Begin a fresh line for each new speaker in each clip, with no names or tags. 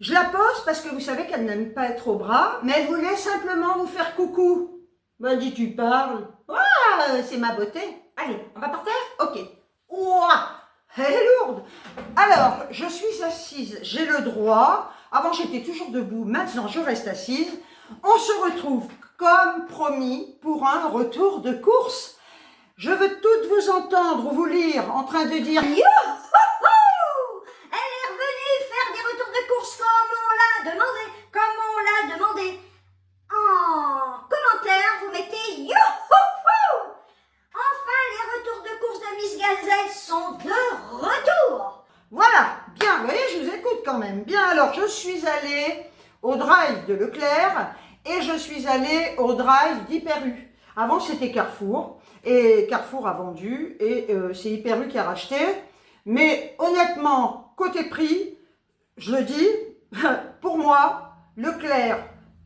Je la pose parce que vous savez qu'elle n'aime pas être au bras, mais elle voulait simplement vous faire coucou. Ben, dis, tu parles. Ah, c'est ma beauté. Allez, on va par terre? Ok. Ouah, elle est lourde. Alors, je suis assise, j'ai le droit. Avant, j'étais toujours debout, maintenant, je reste assise. On se retrouve, comme promis, pour un retour de course. Je veux toutes vous entendre, vous lire, en train de dire «
Youhouhou! Elle est revenue faire des retours de course comme on l'a demandé. En commentaire, vous mettez youhouhou! Enfin, les retours de course de Miss Gazelle sont de retour. »
Voilà, bien, vous voyez, je vous écoute quand même. Bien, alors, je suis allée au drive de Leclerc et je suis allée au drive d'Hyper U. Avant, c'était Carrefour, et Carrefour a vendu, et c'est Hyper U qui a racheté. Mais honnêtement, côté prix, je le dis, pour moi, Leclerc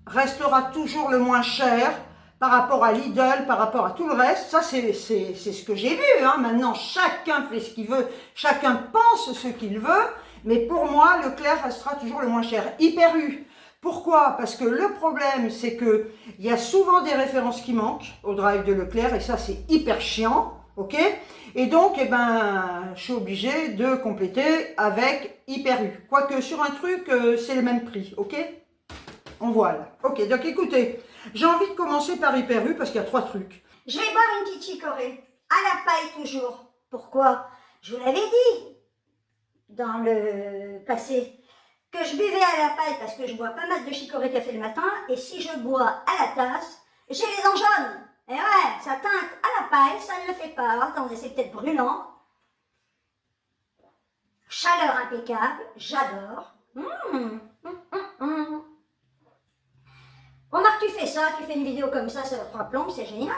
restera toujours le moins cher par rapport à Lidl, par rapport à tout le reste. Ça, c'est ce que j'ai vu. Hein. Maintenant, chacun fait ce qu'il veut, chacun pense ce qu'il veut. Mais pour moi, Leclerc restera toujours le moins cher. Hyper U. Pourquoi? Parce que le problème, c'est que il y a souvent des références qui manquent au drive de Leclerc, et ça, c'est hyper chiant. Ok? Et donc, eh ben, je suis obligée de compléter avec Hyper U. Quoique sur un truc, c'est le même prix. Ok? On voit là. Ok, donc écoutez, j'ai envie de commencer par Hyper U parce qu'il y a 3 trucs.
Je vais boire une petite chicorée, à la paille toujours. Pourquoi? Je vous l'avais dit dans le passé que je buvais à la paille parce que je bois pas mal de chicorée café le matin, et si je bois à la tasse, j'ai les dents jaunes. Et ouais, ça teinte à la paille, ça ne le fait pas. Attendez, c'est peut-être brûlant. Chaleur impeccable, j'adore. Remarque, tu fais ça, tu fais une vidéo comme ça va 3 plombes, c'est génial.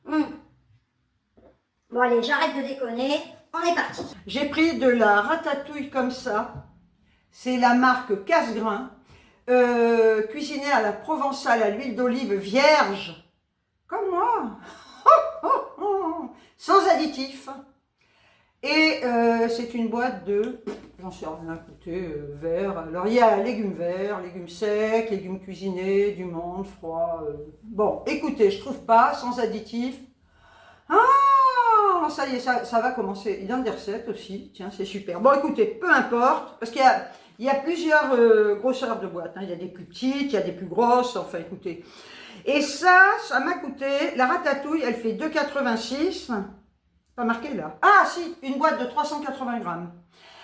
Hein. Bon allez, j'arrête de déconner, on est parti.
J'ai pris de la ratatouille comme ça. C'est la marque Cassegrain, cuisinée à la provençale à l'huile d'olive vierge, comme moi, sans additifs. Et c'est une boîte de, j'en sais rien, écoutez, vert. Alors il y a légumes verts, légumes secs, légumes cuisinés, du menthe, froid. Bon, écoutez, je trouve pas, sans additifs. Ah, ça y est, ça va commencer. Il donne des recettes aussi, tiens, c'est super. Bon, écoutez, peu importe, parce qu'il y a plusieurs grosseurs de boîtes. Hein. Il y a des plus petites, il y a des plus grosses, enfin, écoutez. Et ça m'a coûté, la ratatouille, elle fait 2,86 €. Pas marqué là. Ah si, une boîte de 380 grammes.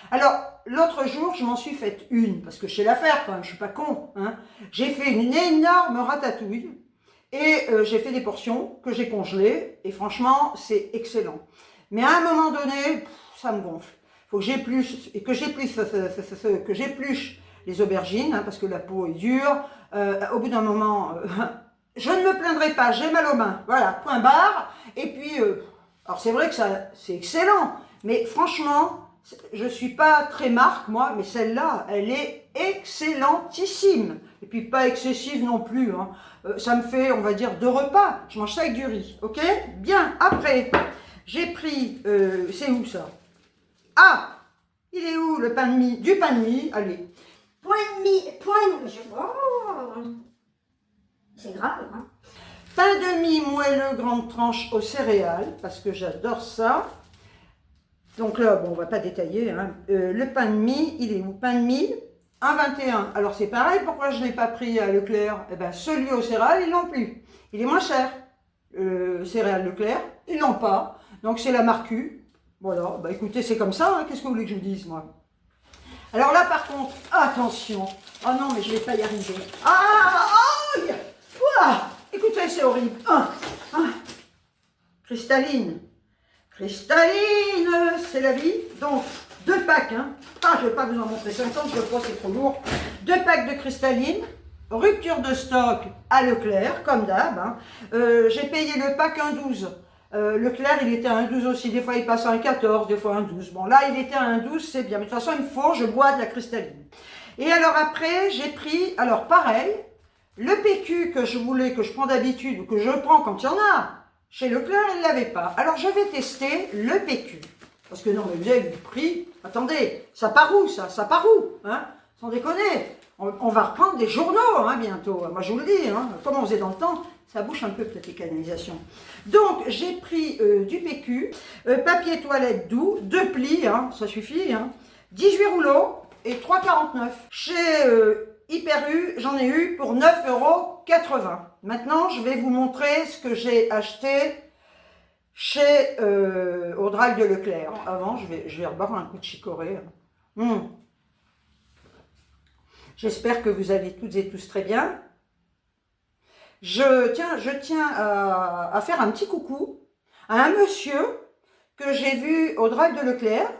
Alors, l'autre jour, je m'en suis faite une, parce que je sais la faire quand même, je suis pas con. Hein. J'ai fait une énorme ratatouille, et j'ai fait des portions que j'ai congelées, et franchement, c'est excellent. Mais à un moment donné, ça me gonfle. Il faut que j'épluche, et que j'épluche les aubergines, hein, parce que la peau est dure. Au bout d'un moment, je ne me plaindrai pas, j'ai mal aux mains. Voilà, point barre. Et puis... alors c'est vrai que ça c'est excellent, mais franchement, je suis pas très marque moi, mais celle-là, elle est excellentissime. Et puis pas excessive non plus, hein. Ça me fait, on va dire, 2 repas. Je mange ça avec du riz, ok? Bien, après, j'ai pris, c'est où ça? Ah, il est où le pain de mie? Du pain de mie, allez.
C'est grave, hein.
Pain de mie moelleux grande tranche aux céréales, parce que j'adore ça. Donc là, bon, on va pas détailler. Hein. Le pain de mie, il est où? Pain de mie, 1,21 €. Alors c'est pareil, pourquoi je ne l'ai pas pris à Leclerc? Eh bien, celui aux céréales, ils l'ont plus. Il est moins cher. Céréales Leclerc, ils l'ont pas. Donc c'est la marque U. Voilà, bah écoutez, c'est comme ça. Hein. Qu'est-ce que vous voulez que je vous dise, moi? Alors là, par contre, attention. Oh non, mais je ne vais pas y arriver. Ah, oh, ouah. Écoutez, c'est horrible. Cristalline. Cristalline, c'est la vie. Donc, 2 packs. Hein. Ah, je ne vais pas vous en montrer 50, je crois que c'est trop lourd. 2 packs de cristalline. Rupture de stock à Leclerc, comme d'hab. Hein. J'ai payé le pack 1,12 €. Leclerc, il était à 1,12 € aussi. Des fois, il passe à 1,14 €, des fois 1,12 €. Bon, là, il était à 1,12 €, c'est bien. Mais de toute façon, il faut, je bois de la cristalline. Et alors après, j'ai pris, alors pareil, le PQ que je voulais, que je prends d'habitude, ou que je prends quand il y en a, chez Leclerc, il ne l'avait pas. Alors, je vais tester le PQ. Parce que non, mais vous avez le prix. Attendez, ça part où, ça? Ça part où, hein? sans déconner. On va reprendre des journaux hein, bientôt. Moi, je vous le dis, hein, comme on faisait dans le temps, ça bouche un peu peut-être les canalisations. Donc, j'ai pris du PQ, papier toilette doux, 2 plis, hein, ça suffit, hein, 18 rouleaux et 3,49. Chez Hyper U, j'en ai eu pour 9,80 €. Maintenant, je vais vous montrer ce que j'ai acheté chez au Drive de Leclerc. Avant, je vais reboire un coup de chicorée. J'espère que vous allez toutes et tous très bien. Je tiens à faire un petit coucou à un monsieur que j'ai vu au Drive de Leclerc,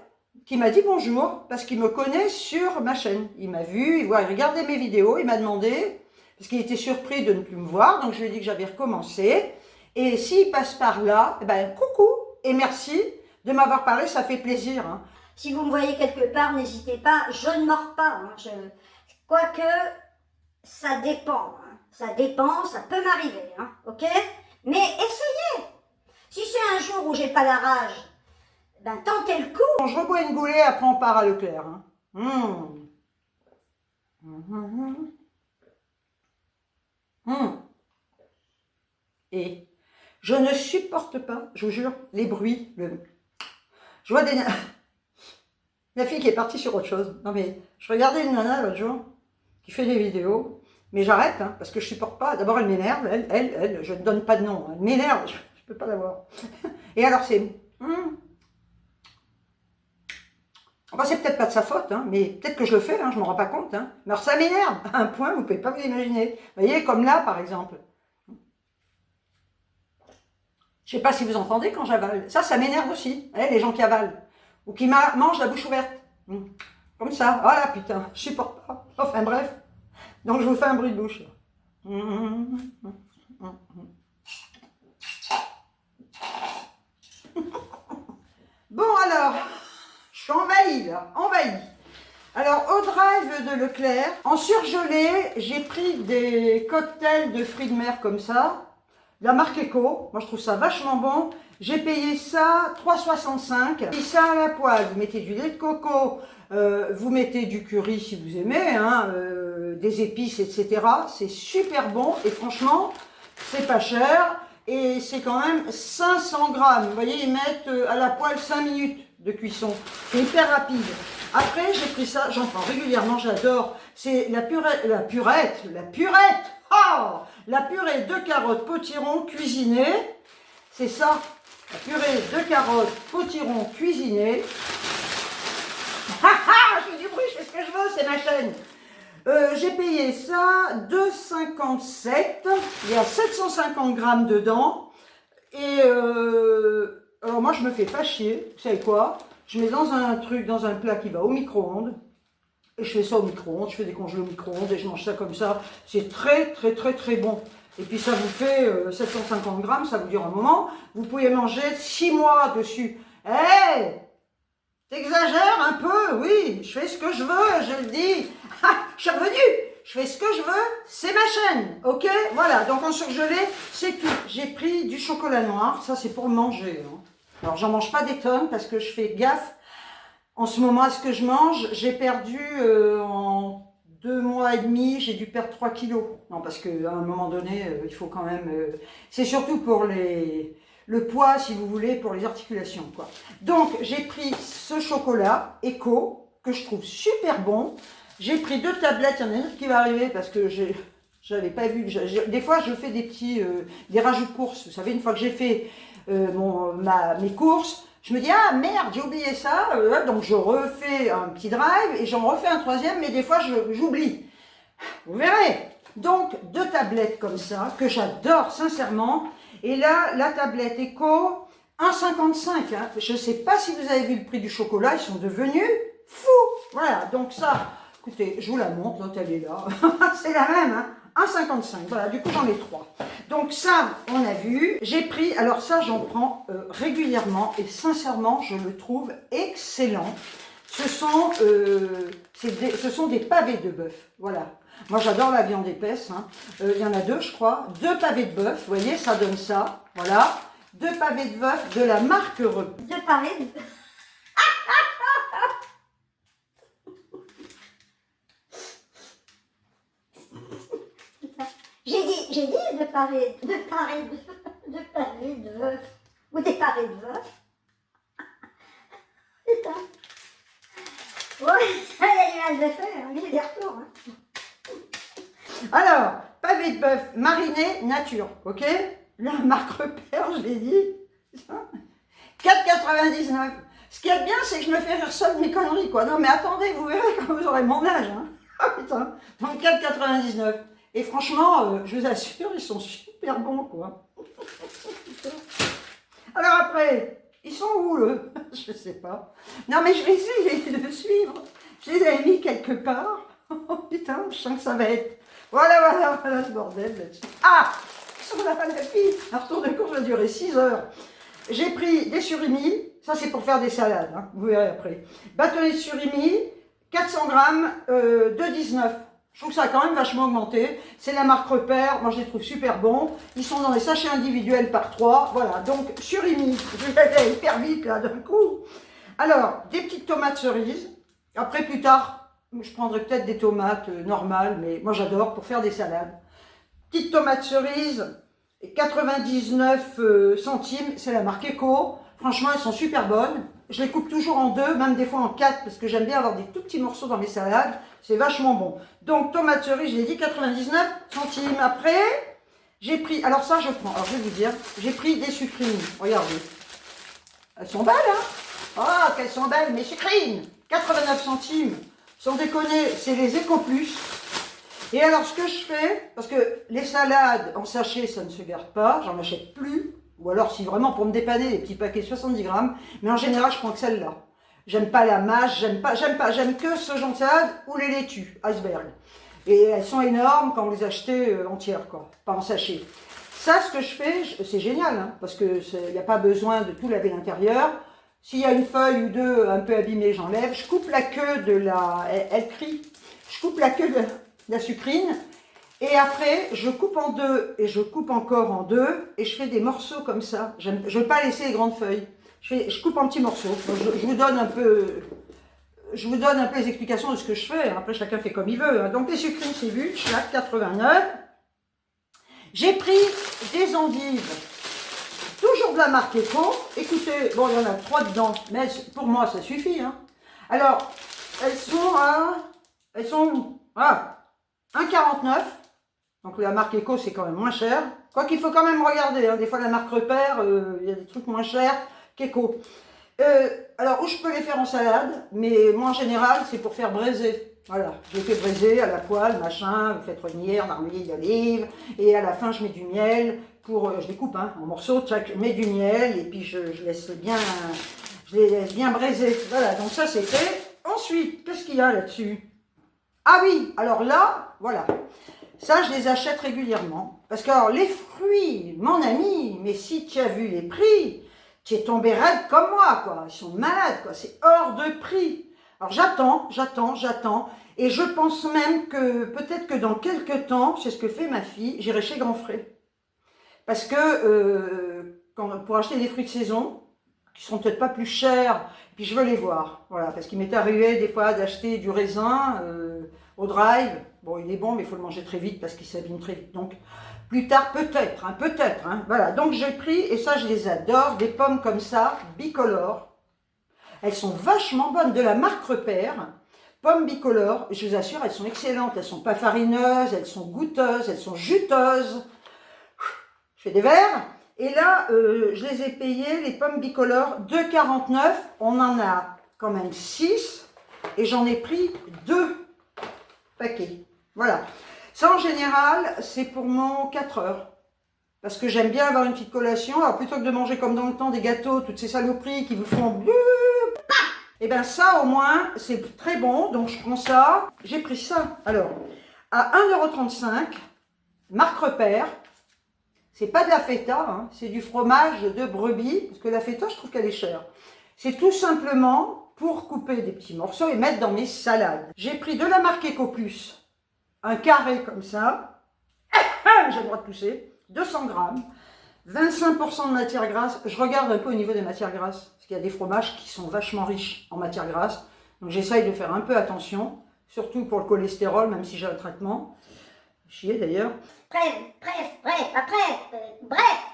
qui m'a dit bonjour, parce qu'il me connaît sur ma chaîne. Il m'a vu, il regardait mes vidéos, il m'a demandé, parce qu'il était surpris de ne plus me voir, donc je lui ai dit que j'avais recommencé. Et s'il passe par là, eh ben, coucou et merci de m'avoir parlé, ça fait plaisir. Hein.
Si vous me voyez quelque part, n'hésitez pas, je ne mords pas. Hein. Quoique, ça dépend. Hein. Ça dépend, ça peut m'arriver. Hein. Ok? Mais essayez. Si c'est un jour où j'ai pas la rage, ben tentez le coup.
Bon, je rebois une goulée, après on part à Leclerc. Hein. Et je ne supporte pas, je vous jure, les bruits. Je vois des... La fille qui est partie sur autre chose. Non mais, je regardais une nana l'autre jour, qui fait des vidéos, mais j'arrête, hein, parce que je supporte pas. D'abord, elle m'énerve, elle, je ne donne pas de nom. Elle m'énerve, je peux pas la voir. Et alors, c'est... Enfin, c'est peut-être pas de sa faute, hein, mais peut-être que je le fais, hein, je m'en rends pas compte. Hein. Mais alors, ça m'énerve, à un point, vous pouvez pas vous imaginer. Vous voyez, comme là, par exemple. Je sais pas si vous entendez quand j'avale. Ça m'énerve aussi, hein, les gens qui avalent. Ou qui mangent la bouche ouverte. Comme ça. Oh là, putain, je supporte pas. Enfin, bref. Donc, je vous fais un bruit de bouche. Bon, alors, je suis envahie, là. Envahie. Alors, au Drive de Leclerc, en surgelé, j'ai pris des cocktails de fruits de mer comme ça. La marque Eco, moi je trouve ça vachement bon. J'ai payé ça 3,65 €. Et ça à la poêle, vous mettez du lait de coco, vous mettez du curry si vous aimez, hein, des épices, etc. C'est super bon et franchement, c'est pas cher. Et c'est quand même 500 grammes. Vous voyez, ils mettent à la poêle 5 minutes de cuisson. C'est hyper rapide. Après, j'ai pris ça, j'en prends régulièrement, j'adore. C'est la purée, la purette. Oh, la purée de carottes potiron cuisinées. C'est ça, la purée de carottes potiron cuisinées. Je fais du bruit, je fais ce que je veux, c'est ma chaîne. J'ai payé ça 2,57 €. Il y a 750 grammes dedans. Et alors moi, je me fais pas chier. Vous savez quoi? Je mets dans un truc, dans un plat qui va au micro-ondes. Et je fais ça au micro-ondes, je fais des congelés au micro-ondes et je mange ça comme ça. C'est très bon. Et puis ça vous fait 750 grammes, ça vous dure un moment. Vous pouvez manger 6 mois dessus. Hey, t'exagères un peu, oui, je fais ce que je veux, je le dis. Je suis revenue, je fais ce que je veux, c'est ma chaîne, ok? Voilà, donc en surgelé, c'est tout. J'ai pris du chocolat noir, ça c'est pour manger. Hein. Alors j'en mange pas des tonnes parce que je fais gaffe. En ce moment, à ce que je mange, j'ai perdu en 2 mois et demi, j'ai dû perdre 3 kilos. Non, parce qu'à un moment donné, il faut quand même... c'est surtout pour le poids, si vous voulez, pour les articulations, quoi. Donc, j'ai pris ce chocolat Eco, que je trouve super bon. J'ai pris 2 tablettes, il y en a une autre qui va arriver parce que j'avais pas vu. Des fois, je fais des petits des rajouts de courses. Vous savez, une fois que j'ai fait mes courses, je me dis, ah merde, j'ai oublié ça, donc je refais un petit drive et j'en refais un troisième, mais des fois j'oublie. Vous verrez. Donc 2 tablettes comme ça, que j'adore sincèrement. Et là, la tablette Eco, 1,55 €. Hein. Je ne sais pas si vous avez vu le prix du chocolat, ils sont devenus fous. Voilà, donc ça, écoutez, je vous la montre, l'autre elle est là. C'est la même, hein. 1,55 €, voilà, du coup j'en ai 3. Donc ça, on a vu. J'ai pris, alors ça j'en prends régulièrement et sincèrement, je le trouve excellent. Ce sont des pavés de bœuf, voilà. Moi j'adore la viande épaisse, hein. Il y en a 2 je crois, 2 pavés de bœuf, vous voyez, ça donne ça, voilà. 2 pavés de bœuf de la marque Re.
2 pavés de... J'ai dit de parer de veuf. Ou des parés de veuf. Putain. Ouais, l'animal de feu, on est des retours. Hein.
Alors, pavé de bœuf mariné nature, ok? La marque repère, je l'ai dit. 4,99. Ce qu'il y a de bien, c'est que je me fais rire seul de mes conneries, quoi. Non, mais attendez, vous verrez quand vous aurez mon âge. Hein. Ah putain. Donc 4,99. Et franchement, je vous assure, ils sont super bons, quoi. Alors après, ils sont où, eux? Je sais pas. Non, mais je vais essayer de suivre. Je les avais mis quelque part. Oh putain, je sens que ça va être... Voilà ce bordel là-dessus. Ah, ils sont là, la fille. Un retour de course va durer 6 heures. J'ai pris des surimi. Ça, c'est pour faire des salades, hein, vous verrez après. Bâtonnet de surimi, 400 grammes, 2,19. Je trouve que ça a quand même vachement augmenté. C'est la marque Repère, moi je les trouve super bons. Ils sont dans les sachets individuels par 3. Voilà, donc surimi, je vais aller hyper vite là d'un coup. Alors, des petites tomates cerises. Après, plus tard, je prendrai peut-être des tomates normales, mais moi j'adore pour faire des salades. Petites tomates cerises, 99 centimes, c'est la marque Eco. Franchement, elles sont super bonnes. Je les coupe toujours en 2, même des fois en 4, parce que j'aime bien avoir des tout petits morceaux dans mes salades. C'est vachement bon. Donc, tomates cerises, je l'ai dit, 99 centimes. Après, j'ai pris... Alors ça, je prends. Alors, je vais vous dire, j'ai pris des sucrines. Regardez. Elles sont belles, hein? Oh, qu'elles sont belles, mes sucrines. 89 centimes. Sans déconner, c'est les Eco Plus. Et alors, ce que je fais, parce que les salades en sachet, ça ne se garde pas, j'en achète plus. Ou alors, si vraiment pour me dépanner, des petits paquets de 70 grammes. Mais en général, je prends que celle-là. J'aime pas la mâche, j'aime que ce genre de salade ou les laitues, iceberg. Et elles sont énormes quand vous les achetez entières, quoi, pas en sachet. Ça, ce que je fais, c'est génial, hein, parce que il n'y a pas besoin de tout laver l'intérieur. S'il y a une feuille ou deux un peu abîmée, j'enlève. Je coupe la queue de la... Elle crie. Je coupe la queue de la sucrine. Et après, je coupe en 2 et je coupe encore en 2 et je fais des morceaux comme ça. Je ne veux pas laisser les grandes feuilles. Je coupe en petits morceaux. Je vous donne un peu les explications de ce que je fais. Après, chacun fait comme il veut. Donc, les sucrines, c'est vu. Chaque 89. J'ai pris des endives. Toujours de la marque Eco. Écoutez, bon, il y en a 3 dedans. Mais pour moi, ça suffit. Hein. Alors, elles sont à 1,49. Donc la marque Eco, c'est quand même moins cher. Quoi qu'il faut quand même regarder. Hein. Des fois, la marque Repère, il y a des trucs moins chers qu'Eco. Alors, où je peux les faire en salade, mais moi, en général, c'est pour faire braiser. Voilà, je les fais braiser à la poêle, machin, vous faites revenir dans l'huile d'olive. Et à la fin, je mets du miel. Je les coupe en morceaux, je mets du miel et puis je les laisse bien braiser. Voilà, donc ça, c'est fait. Ensuite, qu'est-ce qu'il y a là-dessus? Ah oui, alors là, voilà. Ça, je les achète régulièrement. Parce que, alors, les fruits, mon ami, mais si tu as vu les prix, tu es tombé raide comme moi, quoi. Ils sont malades, quoi. C'est hors de prix. Alors, j'attends. Et je pense même que, peut-être que dans quelques temps, c'est ce que fait ma fille, j'irai chez Grand Frais. Parce que, pour acheter des fruits de saison, qui seront peut-être pas plus chers, puis je veux les voir. Voilà, parce qu'il m'est arrivé des fois d'acheter du raisin au drive. Bon, il est bon, mais il faut le manger très vite parce qu'il s'abîme très vite. Donc, plus tard, peut-être. Voilà, donc j'ai pris, et ça, je les adore, des pommes comme ça, bicolores. Elles sont vachement bonnes, de la marque Repère. Pommes bicolores, je vous assure, elles sont excellentes. Elles sont pas farineuses, elles sont goûteuses, elles sont juteuses. Je fais des verres. Et là, je les ai payées, les pommes bicolores, 2,49. On en a quand même 6. Et j'en ai pris 2 paquets. Voilà. Ça, en général, c'est pour mon 4 heures. Parce que j'aime bien avoir une petite collation. Alors, plutôt que de manger comme dans le temps des gâteaux, toutes ces saloperies qui vous font... Et bien ça, au moins, c'est très bon. Donc, je prends ça. J'ai pris ça. Alors, à 1,35 €, marque Repère. C'est pas de la feta, hein, c'est du fromage de brebis. Parce que la feta, je trouve qu'elle est chère. C'est tout simplement pour couper des petits morceaux et mettre dans mes salades. J'ai pris de la marque Eco Plus, un carré comme ça. J'ai le droit de tousser. 200 grammes. 25% de matière grasse. Je regarde un peu au niveau des matières grasses. Parce qu'il y a des fromages qui sont vachement riches en matière grasse. Donc j'essaye de faire un peu attention. Surtout pour le cholestérol, même si j'ai un traitement. chier d'ailleurs.
Bref.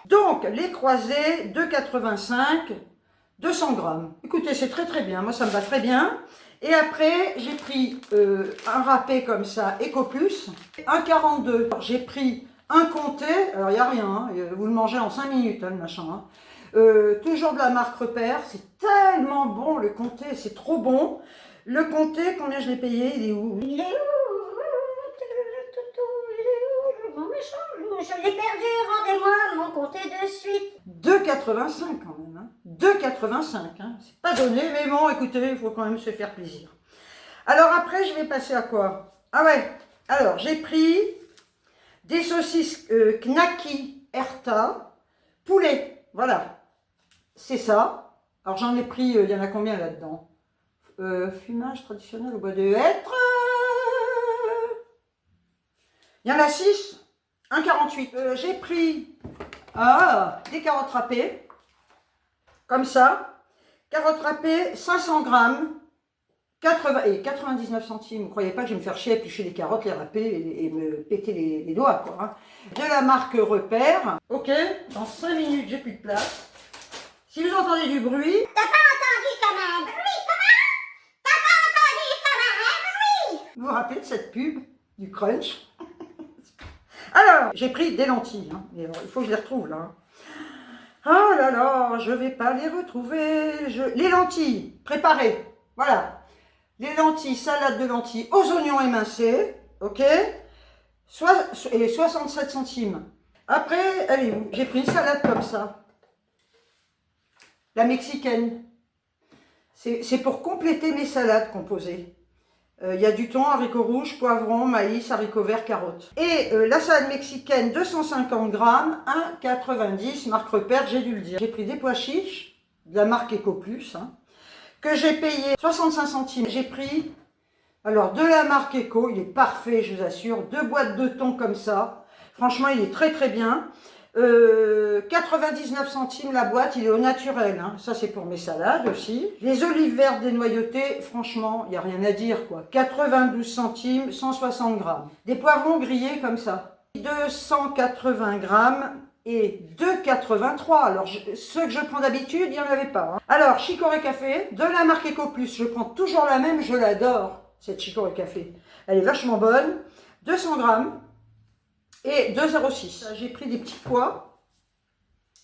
Donc, les croisés, 2,85, 200 grammes. Écoutez, c'est très très bien, moi ça me va très bien. Et après, j'ai pris un râpé comme ça, EcoPlus, 1,42. J'ai pris un comté, alors il n'y a rien, hein, vous le mangez en 5 minutes, hein, le machin. Hein. Toujours de la marque Repère, c'est tellement bon le comté, c'est trop bon. Le comté, combien je l'ai payé? Il est où?
Il est où? Mon méchant, je l'ai perdu, rendez-moi mon comté de suite.
2,85 quand même, hein. 2,85, hein. C'est pas donné, mais bon, écoutez, il faut quand même se faire plaisir. Alors après, je vais passer à quoi? Ah ouais, alors j'ai pris des saucisses Knacky Herta, poulet, voilà, c'est ça. Alors j'en ai pris, il y en a combien là-dedans? Fumage traditionnel au bois de hêtre. Il y en a 6, 1,48. J'ai pris des carottes râpées, comme ça. Carottes râpées, 500 grammes, 99 centimes. Vous ne croyez pas que je vais me faire chier à éplucher les carottes, les râper et me péter les doigts, quoi. Hein. De la marque Repère. Ok, dans 5 minutes, j'ai plus de place. Si vous entendez du bruit...
T'as pas entendu quand même? Oui, comment? T'as pas entendu quand même? Oui.
Vous vous rappelez de cette pub du Crunch? Alors, j'ai pris des lentilles, hein, mais il faut que je les retrouve là. Hein. Oh là là, je vais pas les retrouver. Les lentilles, préparées, voilà. Les lentilles, salade de lentilles aux oignons émincés, ok, et 67 centimes. Après, elle est où? J'ai pris une salade comme ça. La mexicaine. C'est pour compléter mes salades composées. Il y a du thon, haricots rouges, poivrons, maïs, haricots verts, carottes. Et la salade mexicaine, 250 grammes, 1,90, marque Repère, j'ai dû le dire. J'ai pris des pois chiches, de la marque EcoPlus, hein, que j'ai payé 65 centimes. J'ai pris, alors de la marque Eco, il est parfait, je vous assure, 2 boîtes de thon comme ça. Franchement, il est très très bien. 99 centimes la boîte, il est au naturel, hein. Ça c'est pour mes salades aussi. Les olives vertes dénoyautées, franchement, il n'y a rien à dire quoi. 92 centimes, 160 grammes. Des poivrons grillés comme ça. 280 grammes et 2,83. Alors ceux que je prends d'habitude, il n'y en avait pas. Hein. Alors, Chicorée Café, de la marque EcoPlus, je prends toujours la même, je l'adore, cette Chicorée Café. Elle est vachement bonne. 200 grammes. Et 2,06. J'ai pris des petits pois,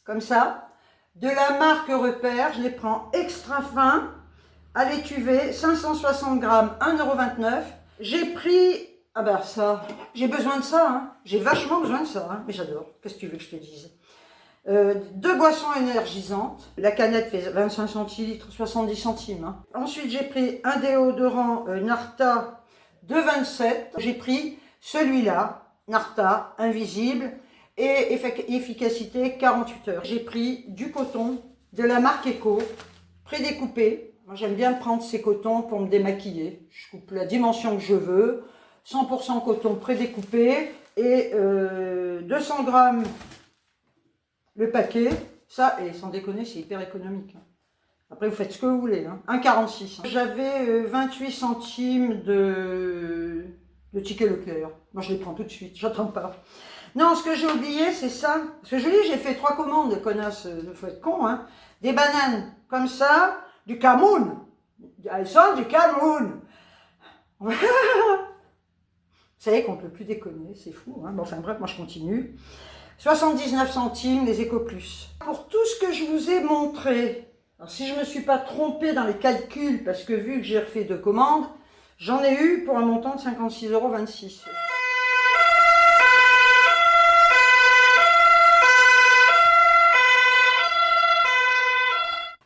comme ça, de la marque Repère, je les prends extra fins, à l'étuvée, 560 grammes, 1,29 €. J'ai pris, ah ben ça, j'ai besoin de ça, hein. J'ai vachement besoin de ça, hein. Mais j'adore, qu'est-ce que tu veux que je te dise? 2 boissons énergisantes, la canette fait 25 centilitres, 70 centimes. Hein. Ensuite j'ai pris un déodorant Narta de 27, j'ai pris celui-là, Narta, invisible, et efficacité 48 heures. J'ai pris du coton de la marque Eco, prédécoupé. Moi j'aime bien prendre ces cotons pour me démaquiller. Je coupe la dimension que je veux, 100% coton prédécoupé, et 200 grammes le paquet. Ça, et sans déconner, c'est hyper économique. Après vous faites ce que vous voulez. Hein. 1,46. Hein. J'avais 28 centimes de ticket Leclerc. Moi, je les prends tout de suite, j'attends pas. Non, ce que j'ai oublié, c'est ça. Parce que je dis, j'ai fait 3 commandes, connasse, faut être con, hein. Des bananes, comme ça, du Cameroun. Elles sont du Cameroun. Vous savez qu'on ne peut plus déconner, c'est fou, hein. Bon, enfin bref, moi je continue. 79 centimes, les EcoPlus. Pour tout ce que je vous ai montré, alors si je ne me suis pas trompée dans les calculs, parce que vu que j'ai refait 2 commandes, j'en ai eu pour un montant de 56,26 €.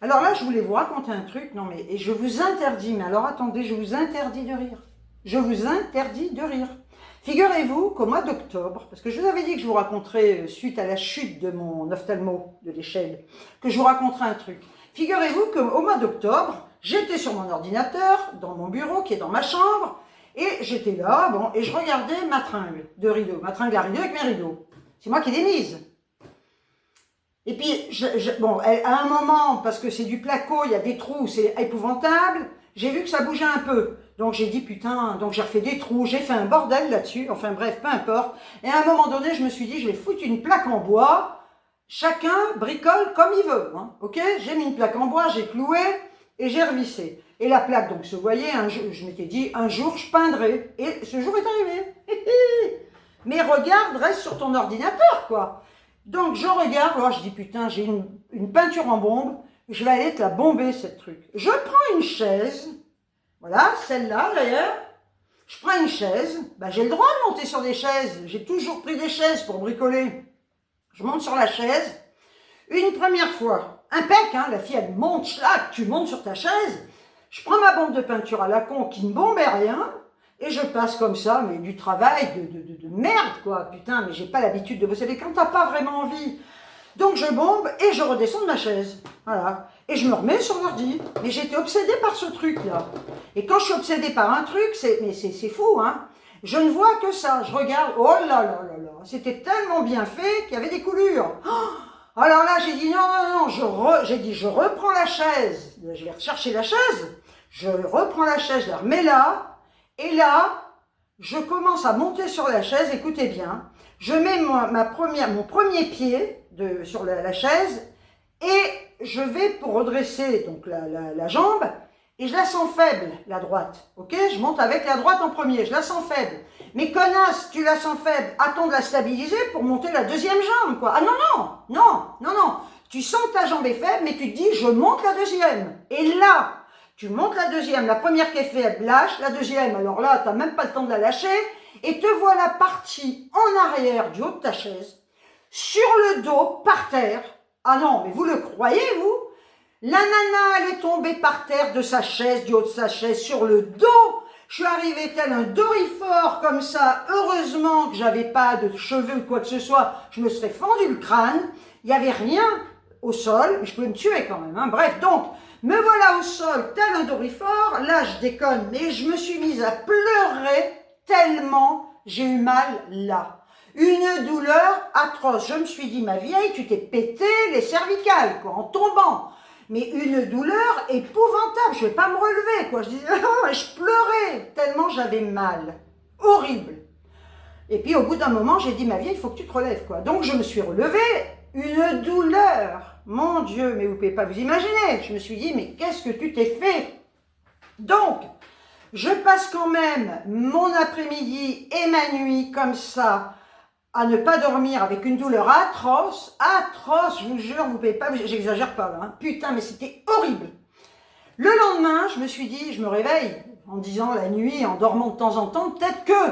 Alors là, je voulais vous raconter un truc, non mais, et je vous interdis, mais alors attendez, je vous interdis de rire. Je vous interdis de rire. Figurez-vous qu'au mois d'octobre, parce que je vous avais dit que je vous raconterais, suite à la chute de mon ophtalmo de l'échelle, que je vous raconterais un truc. Figurez-vous qu'au mois d'octobre, j'étais sur mon ordinateur, dans mon bureau, qui est dans ma chambre, et j'étais là, bon, et je regardais ma tringle de rideau, ma tringle à rideau avec mes rideaux. C'est moi qui l'ai mise. Et puis, bon, à un moment, parce que c'est du placo, il y a des trous, c'est épouvantable, j'ai vu que ça bougeait un peu. Donc j'ai dit putain, donc j'ai refait des trous, j'ai fait un bordel là-dessus, enfin bref, peu importe. Et à un moment donné, je me suis dit, je vais foutre une plaque en bois, chacun bricole comme il veut, hein, ok? J'ai mis une plaque en bois, j'ai cloué et j'ai revissé. Et la plaque donc se voyait, je m'étais dit, un jour je peindrai. Et ce jour est arrivé. Mais regarde, reste sur ton ordinateur, quoi. Donc je regarde, alors je dis putain, j'ai une peinture en bombe, je vais aller te la bomber, cette truc. Je prends une chaise, voilà, celle-là d'ailleurs, je prends une chaise, ben, j'ai le droit de monter sur des chaises, j'ai toujours pris des chaises pour bricoler. Je monte sur la chaise, une première fois, impec, hein, la fille elle monte, schlac, tu montes sur ta chaise, je prends ma bombe de peinture à la con qui ne bombait rien, et je passe comme ça, mais du travail de merde, quoi. Putain, mais j'ai pas l'habitude de bosser. Mais quand t'as pas vraiment envie. Donc je bombe et je redescends de ma chaise. Voilà. Et je me remets sur l'ordi. Mais j'étais obsédée par ce truc-là. Et quand je suis obsédée par un truc, c'est fou, hein. Je ne vois que ça. Je regarde, oh là là là là. C'était tellement bien fait qu'il y avait des coulures. Oh, alors là, j'ai dit non, j'ai dit je reprends la chaise. Je vais rechercher la chaise. Je reprends la chaise, je la remets là. Et là, je commence à monter sur la chaise, écoutez bien, je mets mon premier pied sur la chaise et je vais pour redresser donc la jambe et je la sens faible, la droite, ok? Je monte avec la droite en premier, je la sens faible. Mais connasse, tu la sens faible, attends de la stabiliser pour monter la deuxième jambe, quoi. Ah non, tu sens que ta jambe est faible, mais tu te dis, je monte la deuxième. Et là, tu montes la deuxième, la première qui est faite, elle lâche, la deuxième, alors là, tu n'as même pas le temps de la lâcher, et te voilà partie en arrière du haut de ta chaise, sur le dos, par terre. Ah non, mais vous le croyez, vous? La nana, elle est tombée par terre de sa chaise, du haut de sa chaise, sur le dos. Je suis arrivée tel un dorifort comme ça. Heureusement que j'avais pas de cheveux ou quoi que ce soit, je me serais fendu le crâne. Il n'y avait rien au sol, mais je pouvais me tuer quand même, hein. Bref, donc, me voilà au sol, tel un dorifort, là je déconne, mais je me suis mise à pleurer tellement j'ai eu mal là. Une douleur atroce. Je me suis dit, ma vieille, tu t'es pété les cervicales, quoi, en tombant. Mais une douleur épouvantable, je vais pas me relever, quoi. Je disais, oh, je pleurais tellement j'avais mal. Horrible. Et puis au bout d'un moment, j'ai dit, ma vieille, il faut que tu te relèves, quoi. Donc je me suis relevée, une douleur. Mon Dieu, mais vous ne pouvez pas vous imaginer. Je me suis dit, mais qu'est-ce que tu t'es fait? Donc, je passe quand même mon après-midi et ma nuit comme ça, à ne pas dormir avec une douleur atroce, atroce, je vous jure, vous ne pouvez pas, j'exagère pas là, hein. Putain, mais c'était horrible. Le lendemain, je me suis dit, je me réveille en disant la nuit, en dormant de temps en temps, peut-être que,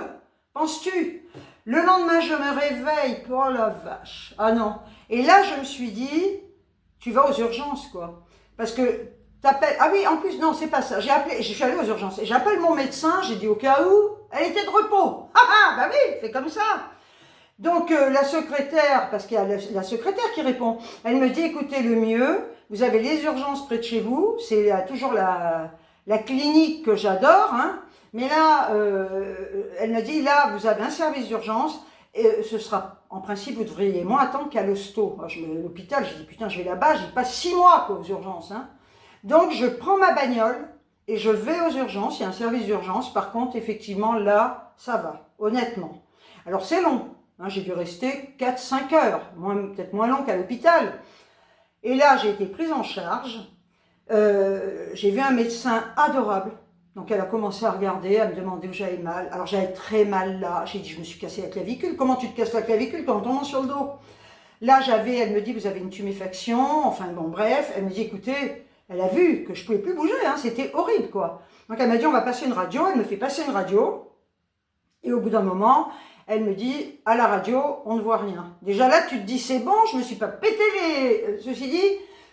penses-tu? Le lendemain, je me réveille, oh la vache, ah non. Et là, je me suis dit, tu vas aux urgences, quoi. Parce que t'appelles, ah oui, en plus, non, c'est pas ça. Je suis allée aux urgences et j'appelle mon médecin, j'ai dit au cas où, elle était de repos. Ah, bah oui, c'est comme ça. Donc, la secrétaire, parce qu'il y a la secrétaire qui répond, elle me dit, écoutez, le mieux, vous avez les urgences près de chez vous, c'est toujours la clinique que j'adore, hein. Mais là, elle me dit, là, vous avez un service d'urgence, et ce sera, en principe, vous devriez moins attendre qu'à l'hosto. L'hôpital, j'ai dit, putain, je vais là-bas, j'y passe 6 mois, quoi, aux urgences, hein. Donc, je prends ma bagnole et je vais aux urgences, il y a un service d'urgence. Par contre, effectivement, là, ça va, honnêtement. Alors, c'est long, hein, j'ai dû rester 4-5 heures, peut-être moins long qu'à l'hôpital. Et là, j'ai été prise en charge. J'ai vu un médecin adorable. Donc elle a commencé à regarder, à me demander où j'avais mal. Alors j'avais très mal là. J'ai dit, je me suis cassé la clavicule. Comment tu te casses la clavicule quand on tombe sur le dos? Là, elle me dit, vous avez une tuméfaction. Enfin bon, bref. Elle me dit, écoutez, elle a vu que je pouvais plus bouger. Hein, c'était horrible, quoi. Donc elle m'a dit, on va passer une radio. Elle me fait passer une radio. Et au bout d'un moment, elle me dit, à la radio, on ne voit rien. Déjà là, tu te dis, c'est bon, je me suis pas pété les... Ceci dit,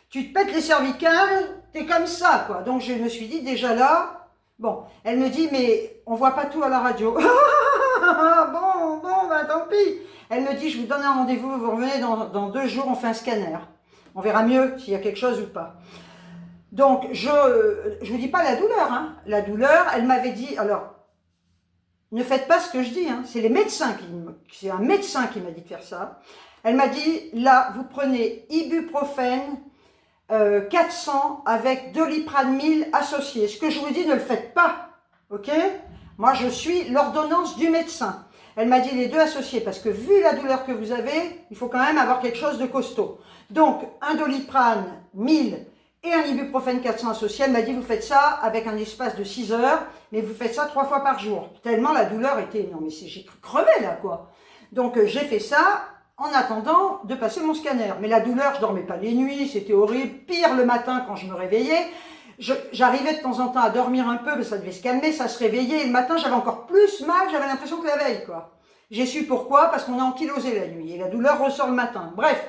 tu te pètes les cervicales, t'es comme ça, quoi. Donc je me suis dit, déjà là... Bon, elle me dit, mais on voit pas tout à la radio. bon, bah tant pis. Elle me dit, je vous donne un rendez-vous, vous revenez dans 2 jours, on fait un scanner. On verra mieux s'il y a quelque chose ou pas. Donc, je vous dis pas la douleur, hein. La douleur, elle m'avait dit, alors, ne faites pas ce que je dis, hein. C'est c'est un médecin qui m'a dit de faire ça. Elle m'a dit, là, vous prenez ibuprofène, 400 avec Doliprane 1000 associés. Ce que je vous dis, ne le faites pas. ok? Moi, je suis l'ordonnance du médecin. Elle m'a dit les deux associés, parce que vu la douleur que vous avez, il faut quand même avoir quelque chose de costaud. Donc, un Doliprane 1000 et un ibuprofène 400 associé. Elle m'a dit, vous faites ça avec un espace de 6 heures, mais vous faites ça 3 fois par jour. Tellement la douleur était... Non, mais j'ai cru crever, là, quoi. Donc, j'ai fait ça en attendant de passer mon scanner. Mais la douleur, je dormais pas les nuits, c'était horrible. Pire le matin, quand je me réveillais. J'arrivais de temps en temps à dormir un peu, mais ça devait se calmer, ça se réveillait. Et le matin, j'avais encore plus mal, j'avais l'impression que la veille, quoi. J'ai su pourquoi, parce qu'on a ankylosé la nuit. Et la douleur ressort le matin. Bref.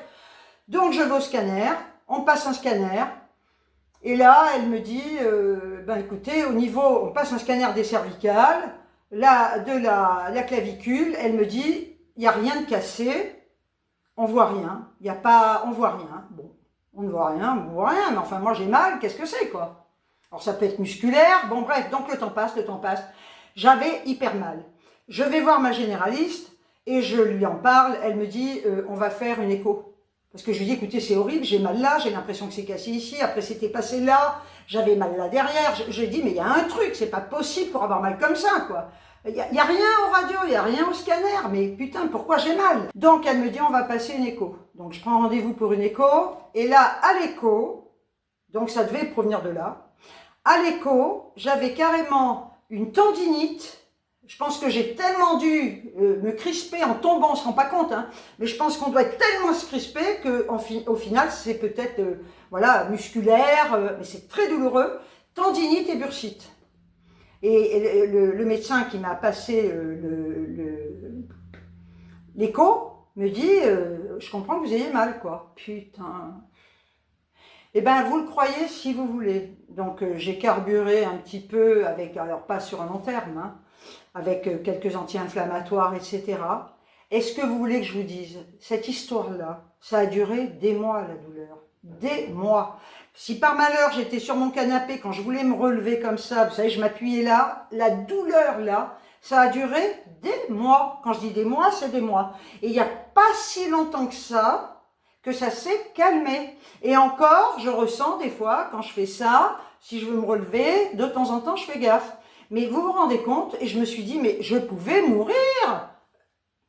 Donc, je vais au scanner. On passe un scanner. Et là, elle me dit, ben écoutez, au niveau, on passe un scanner des cervicales, là, de la clavicule, elle me dit, il n'y a rien de cassé, on voit rien, il n'y a pas, on voit rien. Bon, on ne voit rien, on voit rien, mais enfin, moi j'ai mal, qu'est-ce que c'est, quoi? Alors ça peut être musculaire, bon bref, donc le temps passe, j'avais hyper mal. Je vais voir ma généraliste, et je lui en parle, elle me dit, on va faire une écho. Parce que je lui dis, écoutez, c'est horrible, j'ai mal là, j'ai l'impression que c'est cassé ici, après c'était passé là, j'avais mal là derrière. Je lui dis, mais il y a un truc, c'est pas possible pour avoir mal comme ça, quoi. Il y a rien aux radios, il y a rien au scanner, mais putain, pourquoi j'ai mal? Donc elle me dit, on va passer une écho. Donc je prends rendez-vous pour une écho, et là, à l'écho, donc ça devait provenir de là, à l'écho, j'avais carrément une tendinite. Je pense que j'ai tellement dû me crisper en tombant, on ne se rend pas compte, hein, mais je pense qu'on doit être tellement se crisper qu'au final, c'est peut-être voilà, musculaire, mais c'est très douloureux, tendinite et bursite. Et le médecin qui m'a passé l'écho me dit, je comprends que vous ayez mal, quoi. Putain. Eh bien, vous le croyez si vous voulez. Donc, j'ai carburé un petit peu avec, alors pas sur un long terme, hein, avec quelques anti-inflammatoires, etc. Est-ce que vous voulez que je vous dise, cette histoire-là, ça a duré des mois, la douleur. Des mois. Si par malheur, j'étais sur mon canapé, quand je voulais me relever comme ça, vous savez, je m'appuyais là, la douleur là, ça a duré des mois. Quand je dis des mois, c'est des mois. Et il n'y a pas si longtemps que ça s'est calmé. Et encore, je ressens des fois, quand je fais ça, si je veux me relever, de temps en temps, je fais gaffe. Mais vous vous rendez compte, et je me suis dit, mais je pouvais mourir.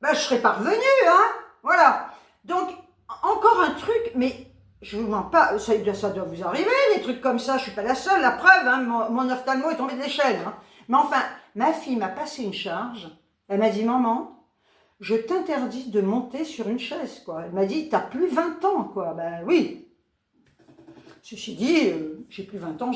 Ben, je serais pas revenue, hein. Voilà. Donc, encore un truc, mais je vous mens pas, ça doit vous arriver, des trucs comme ça, je suis pas la seule, la preuve, hein, mon ophtalmo est tombé de l'échelle. Hein. Mais enfin, ma fille m'a passé une charge, elle m'a dit, maman, je t'interdis de monter sur une chaise, quoi. Elle m'a dit, t'as plus 20 ans, quoi. Ben oui. Ceci dit, j'ai plus 20 ans,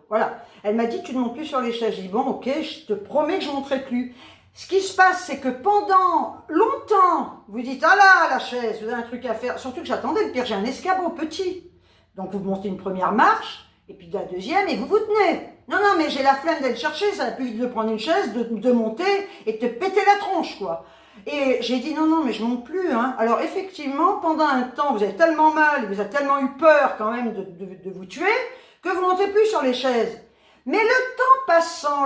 voilà. Elle m'a dit, tu ne montes plus sur les chaises. J'ai dit, bon, ok, je te promets que je ne monterai plus. Ce qui se passe, c'est que pendant longtemps, vous dites, ah là, la chaise, vous avez un truc à faire. Surtout que j'attendais le pire, j'ai un escabeau petit. Donc vous montez une première marche, et puis de la deuxième, et vous vous tenez. Non, non, mais j'ai la flemme d'aller chercher, ça va plus vite de prendre une chaise, de monter, et de te péter la tronche, quoi. Et j'ai dit, non, non, mais je monte plus, hein. Alors effectivement, pendant un temps, vous avez tellement mal, vous avez tellement eu peur quand même de vous tuer, que vous montez plus sur les chaises. Mais le temps passant,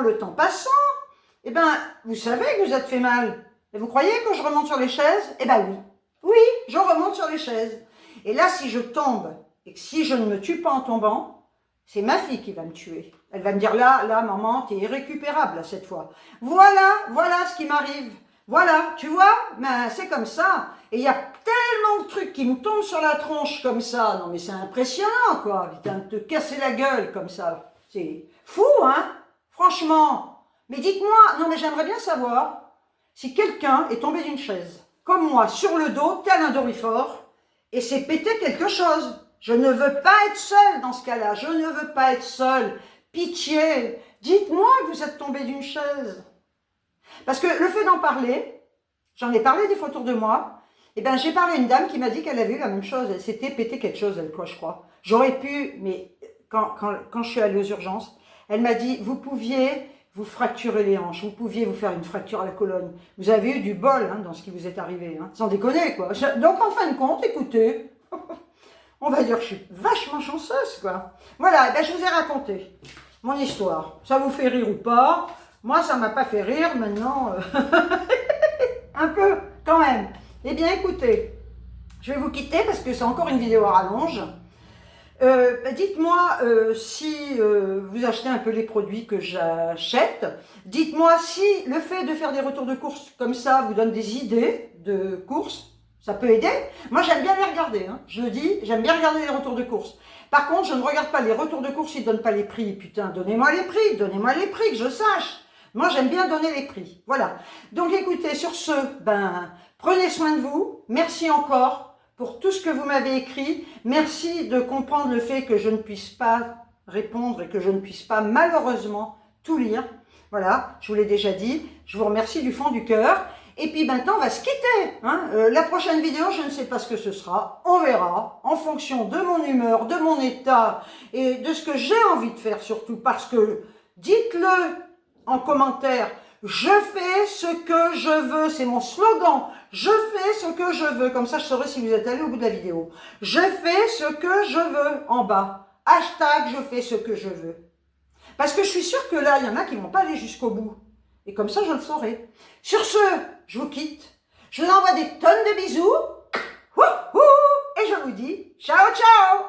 eh ben, vous savez que vous êtes fait mal. Et vous croyez que je remonte sur les chaises? Eh ben oui. Oui, je remonte sur les chaises. Et là, si je tombe, et que si je ne me tue pas en tombant, c'est ma fille qui va me tuer. Elle va me dire, là, maman, t'es irrécupérable, là, cette fois. Voilà ce qui m'arrive. Voilà, tu vois, ben, c'est comme ça. Et il y a tellement de trucs qui me tombent sur la tronche comme ça. Non, mais c'est impressionnant, quoi. Putain, de te casser la gueule comme ça. C'est fou, hein? Franchement. Mais dites-moi, non, mais j'aimerais bien savoir si quelqu'un est tombé d'une chaise, comme moi, sur le dos, tel un dorifort, et s'est pété quelque chose. Je ne veux pas être seule dans ce cas-là. Je ne veux pas être seule. Pitié. Dites-moi que vous êtes tombé d'une chaise. Parce que le fait d'en parler, j'en ai parlé des fois autour de moi, et ben j'ai parlé à une dame qui m'a dit qu'elle avait eu la même chose, elle s'était pété quelque chose, elle, quoi, je crois. J'aurais pu, mais quand je suis allée aux urgences, elle m'a dit, vous pouviez vous fracturer les hanches, vous pouviez vous faire une fracture à la colonne. Vous avez eu du bol, hein, dans ce qui vous est arrivé, hein, sans déconner, quoi. Donc en fin de compte, écoutez, on va dire que je suis vachement chanceuse, quoi. Voilà, ben, je vous ai raconté mon histoire. Ça vous fait rire ou pas? Moi, ça m'a pas fait rire, maintenant, un peu, quand même. Eh bien, écoutez, je vais vous quitter parce que c'est encore une vidéo à rallonge. Dites-moi si vous achetez un peu les produits que j'achète. Dites-moi si le fait de faire des retours de courses comme ça vous donne des idées de courses. Ça peut aider. Moi, j'aime bien les regarder. Hein. Je le dis, j'aime bien regarder les retours de courses. Par contre, je ne regarde pas les retours de courses, ils ne donnent pas les prix. Putain, donnez-moi les prix, que je sache. Moi, j'aime bien donner les prix. Voilà. Donc, écoutez, sur ce, prenez soin de vous. Merci encore pour tout ce que vous m'avez écrit. Merci de comprendre le fait que je ne puisse pas répondre et que je ne puisse pas, malheureusement, tout lire. Voilà, je vous l'ai déjà dit. Je vous remercie du fond du cœur. Et puis maintenant, on va se quitter. Hein. La prochaine vidéo, je ne sais pas ce que ce sera. On verra, en fonction de mon humeur, de mon état et de ce que j'ai envie de faire surtout. Parce que, dites-le en commentaire, je fais ce que je veux. C'est mon slogan. Je fais ce que je veux. Comme ça, je saurai si vous êtes allé au bout de la vidéo. Je fais ce que je veux en bas. Hashtag, je fais ce que je veux. Parce que je suis sûre que là, il y en a qui ne vont pas aller jusqu'au bout. Et comme ça, je le saurai. Sur ce, je vous quitte. Je vous envoie des tonnes de bisous. Et je vous dis ciao, ciao.